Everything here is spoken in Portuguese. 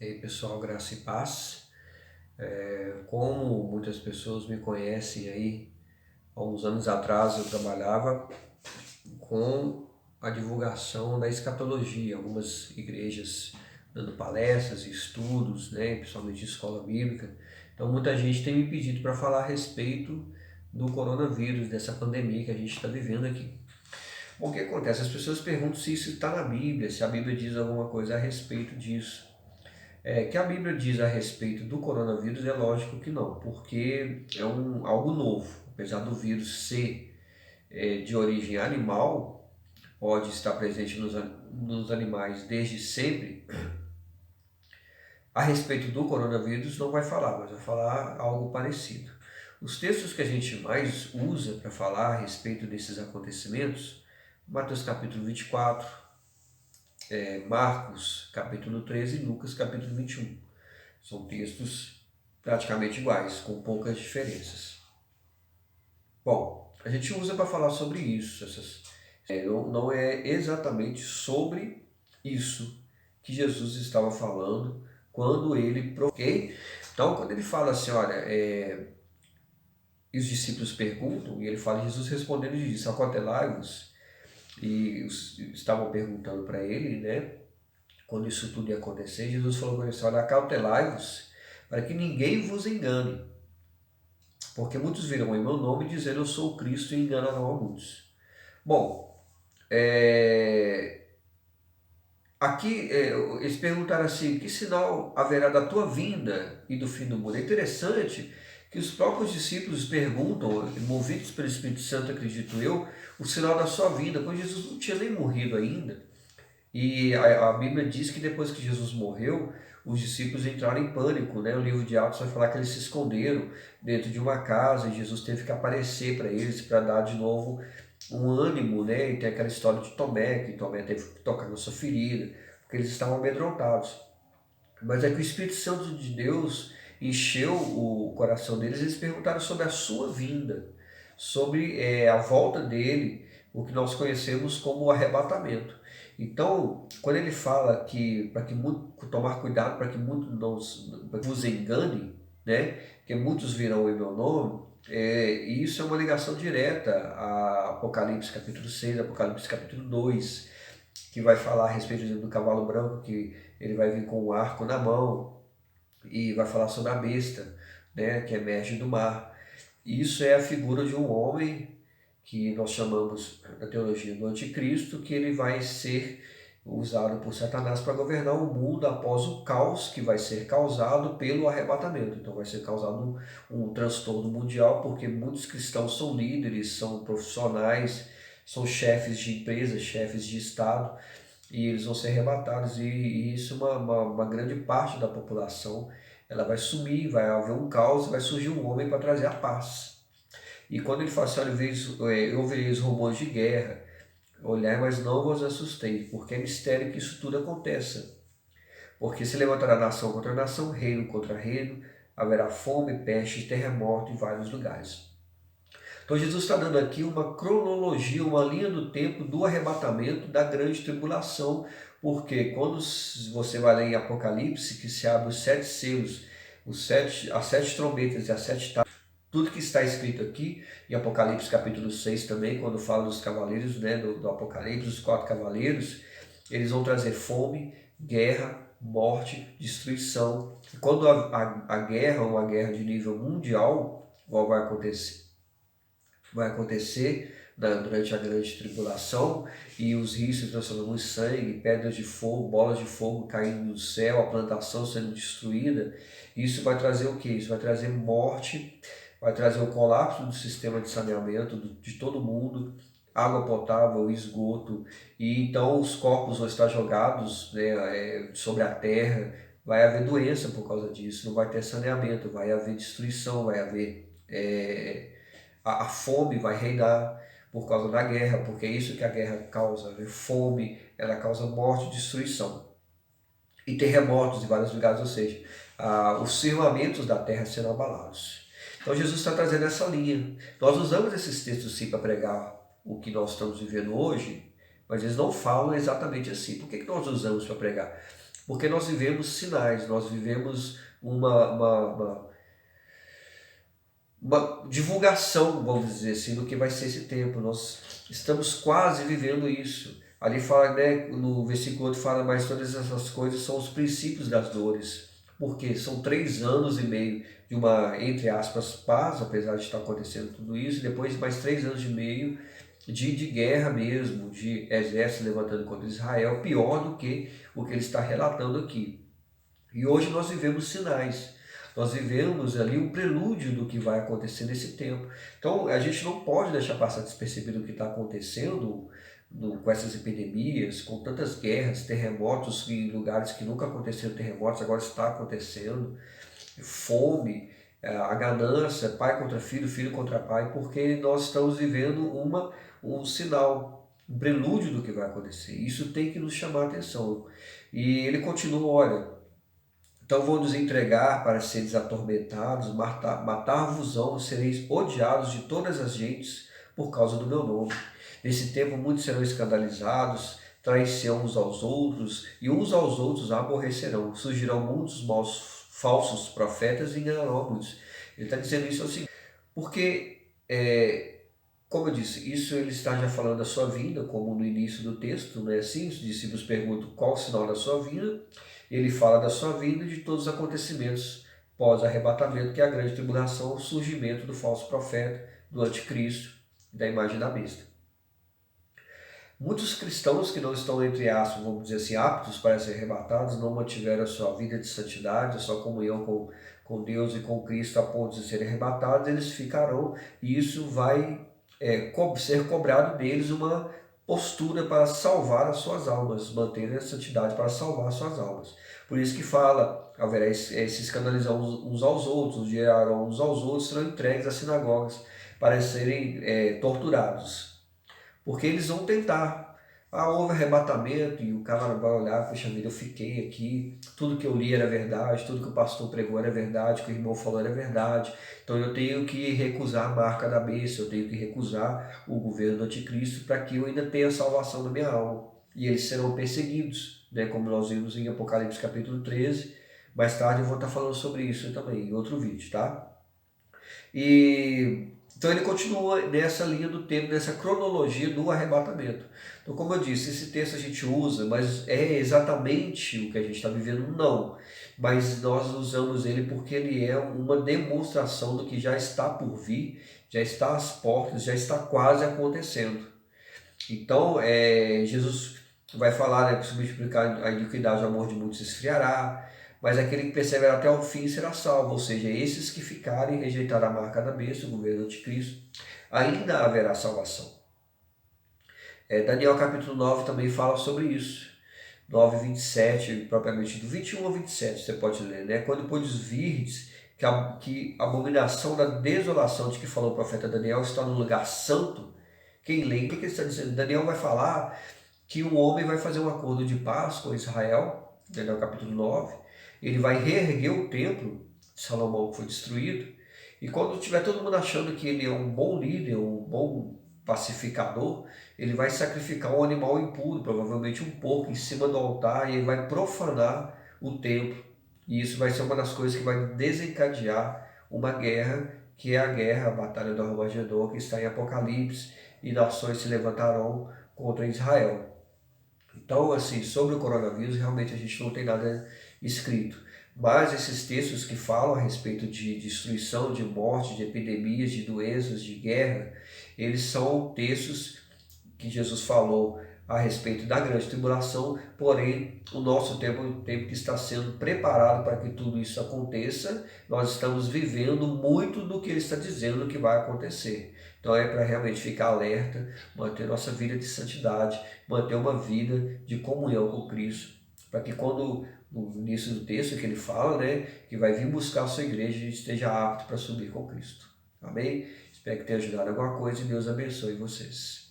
E aí, pessoal, graça e paz. Como muitas pessoas me conhecem aí, há uns anos atrás eu trabalhava com a divulgação da escatologia, algumas igrejas dando palestras e estudos, né, principalmente de escola bíblica. Então muita gente tem me pedido para falar a respeito do coronavírus, dessa pandemia que a gente está vivendo aqui. Bom, o que acontece? As pessoas perguntam se isso está na Bíblia, se a Bíblia diz alguma coisa a respeito disso. Que a Bíblia diz a respeito do coronavírus é lógico que não, porque é algo novo. Apesar do vírus ser de origem animal, pode estar presente nos animais desde sempre. A respeito do coronavírus não vai falar, mas vai falar algo parecido. Os textos que a gente mais usa para falar a respeito desses acontecimentos, Mateus capítulo 24, Marcos capítulo 13 e Lucas capítulo 21. São textos praticamente iguais, com poucas diferenças. Bom, a gente usa para falar sobre isso. Não é exatamente sobre isso que Jesus estava falando quando ele... Okay? Então, quando ele fala assim, olha, e os discípulos perguntam, e ele fala, Jesus respondendo e disse, acautelai-vos, e estavam perguntando para ele, né, quando isso tudo ia acontecer, Jesus falou para eles, olha, acautelai-vos, para que ninguém vos engane. Porque muitos virão em meu nome dizendo eu sou o Cristo e enganarão a muitos. Bom, aqui eles perguntaram assim, que sinal haverá da tua vinda e do fim do mundo? É interessante que os próprios discípulos perguntam, movidos pelo Espírito Santo, acredito eu, o sinal da sua vinda, pois Jesus não tinha nem morrido ainda. E a Bíblia diz que depois que Jesus morreu, os discípulos entraram em pânico, né? O livro de Atos vai falar que eles se esconderam dentro de uma casa e Jesus teve que aparecer para eles para dar de novo um ânimo, né? E tem aquela história de Tomé, que Tomé teve que tocar na sua ferida, porque eles estavam amedrontados. Mas é que o Espírito Santo de Deus encheu o coração deles, eles perguntaram sobre a sua vinda, sobre a volta dele, o que nós conhecemos como o arrebatamento. Então, quando ele fala que para que tomar cuidado para que muitos não vos engane, né? Que muitos virão em meu nome, e isso é uma ligação direta a Apocalipse capítulo 6, Apocalipse capítulo 2, que vai falar a respeito do cavalo branco, que ele vai vir com um arco na mão e vai falar sobre a besta, né, que emerge do mar. Isso é a figura de um homem que nós chamamos na teologia do anticristo, que ele vai ser usado por Satanás para governar o mundo após o caos que vai ser causado pelo arrebatamento. Então vai ser causado um transtorno mundial, porque muitos cristãos são líderes, são profissionais, são chefes de empresas, chefes de Estado, e eles vão ser arrebatados, e isso uma grande parte da população ela vai sumir, vai haver um caos, vai surgir um homem para trazer a paz. E quando ele fala assim, olha, eu ouvireis rumores de guerra, olhai, mas não vos assustei, porque é mistério que isso tudo aconteça. Porque se levantará nação contra nação, reino contra reino, haverá fome, peste, terremoto em vários lugares. Então Jesus está dando aqui uma cronologia, uma linha do tempo do arrebatamento da grande tribulação, porque quando você vai ler em Apocalipse, que se abre os 7 selos, as 7 trombetas e as 7 taças, tudo que está escrito aqui, em Apocalipse capítulo 6 também, quando fala dos cavaleiros, né, do Apocalipse, os 4 cavaleiros, eles vão trazer fome, guerra, morte, destruição. E quando a guerra, uma guerra de nível mundial, vai acontecer durante a grande tribulação, e os rios se transformam em sangue, pedras de fogo, bolas de fogo caindo do céu, a plantação sendo destruída. Isso vai trazer o que? Isso vai trazer morte, vai trazer o colapso do sistema de saneamento de todo mundo, água potável, esgoto, e então os corpos vão estar jogados, né, sobre a terra, vai haver doença por causa disso, não vai ter saneamento, vai haver destruição, vai haver... a fome vai reinar por causa da guerra, porque é isso que a guerra causa, né? Fome, ela causa morte e destruição. E terremotos em vários lugares, ou seja, os firmamentos da terra serão abalados. Então Jesus está trazendo essa linha. Nós usamos esses textos sim para pregar o que nós estamos vivendo hoje, mas eles não falam exatamente assim. Por que nós usamos para pregar? Porque nós vivemos sinais, nós vivemos uma divulgação, vamos dizer assim, do que vai ser esse tempo. Nós estamos quase vivendo isso. Ali fala, né, no versículo 8 fala, mas todas essas coisas são os princípios das dores. Porque são 3 anos e meio de uma, entre aspas, paz, apesar de estar acontecendo tudo isso, e depois mais 3 anos e meio de guerra mesmo, de exército levantando contra Israel, pior do que o que ele está relatando aqui. E hoje nós vivemos sinais. Nós vivemos ali o prelúdio do que vai acontecer nesse tempo. Então a gente não pode deixar passar despercebido o que está acontecendo com essas epidemias, com tantas guerras, terremotos em lugares que nunca aconteceram terremotos, agora está acontecendo, fome, a ganância, pai contra filho, filho contra pai, porque nós estamos vivendo um sinal, um prelúdio do que vai acontecer. Isso tem que nos chamar a atenção. E ele continua, olha, então vou nos entregar para seres atormentados, matar-vos-ão, sereis odiados de todas as gentes por causa do meu nome. Nesse tempo muitos serão escandalizados, trair-se-ão uns aos outros, e uns aos outros aborrecerão. Surgirão muitos maus, falsos profetas e enganarão a muitos. Ele está dizendo isso assim, porque, como eu disse, isso ele está já falando da sua vinda, como no início do texto, não é assim? Os discípulos perguntam qual o sinal da sua vinda. Ele fala da sua vinda e de todos os acontecimentos pós-arrebatamento, que é a grande tribulação, o surgimento do falso profeta, do anticristo, da imagem da besta. Muitos cristãos que não estão, entre aspas, vamos dizer assim, aptos para ser arrebatados, não mantiveram a sua vida de santidade, a sua comunhão com Deus e com Cristo a ponto de serem arrebatados, eles ficarão, e isso vai ser cobrado deles uma postura para salvar as suas almas, manter a santidade para salvar as suas almas. Por isso que fala, haverá se escandalizar uns aos outros, gerarão uns aos outros, serão entregues às sinagogas para serem torturados. Porque eles vão tentar. Houve arrebatamento e o cara vai olhar, poxa vida, eu fiquei aqui, tudo que eu li era verdade, tudo que o pastor pregou era verdade, o que o irmão falou era verdade, então eu tenho que recusar a marca da besta, eu tenho que recusar o governo do anticristo para que eu ainda tenha salvação da minha alma. E eles serão perseguidos, né, como nós vimos em Apocalipse capítulo 13, mais tarde eu vou estar falando sobre isso também, em outro vídeo, tá? Então ele continua nessa linha do tempo, nessa cronologia do arrebatamento. Então, como eu disse, esse texto a gente usa, mas é exatamente o que a gente está vivendo? Não. Mas nós usamos ele porque ele é uma demonstração do que já está por vir, já está às portas, já está quase acontecendo. Então, Jesus vai falar, né, que se multiplicar a iniquidade, o amor de muitos se esfriará, mas aquele que perseverar até o fim será salvo, ou seja, esses que ficarem e rejeitarem a marca da besta, o governo do anticristo, ainda haverá salvação. Daniel capítulo 9 também fala sobre isso. 9, 27, propriamente do 21 ao 27, você pode ler, né? Quando podes virdes que a abominação da desolação de que falou o profeta Daniel está no lugar santo, quem lê, o que ele está dizendo? Daniel vai falar que um homem vai fazer um acordo de paz com Israel, Daniel capítulo 9, ele vai reerguer o templo de Salomão que foi destruído, e quando tiver todo mundo achando que ele é um bom líder, um bom pacificador, ele vai sacrificar um animal impuro, provavelmente um porco, em cima do altar, e ele vai profanar o templo. E isso vai ser uma das coisas que vai desencadear uma guerra, que é a batalha do Armagedon, que está em Apocalipse, e nações se levantarão contra Israel. Então, assim, sobre o coronavírus, realmente a gente não tem nada escrito. Mas esses textos que falam a respeito de destruição, de morte, de epidemias, de doenças, de guerra, eles são textos que Jesus falou a respeito da grande tribulação, porém o nosso tempo é um tempo que está sendo preparado para que tudo isso aconteça. Nós estamos vivendo muito do que ele está dizendo que vai acontecer. Então é para realmente ficar alerta, manter nossa vida de santidade, manter uma vida de comunhão com Cristo, para que quando no início do texto que ele fala, né, que vai vir buscar a sua igreja e esteja apto para subir com Cristo. Amém? Espero que tenha ajudado alguma coisa e Deus abençoe vocês.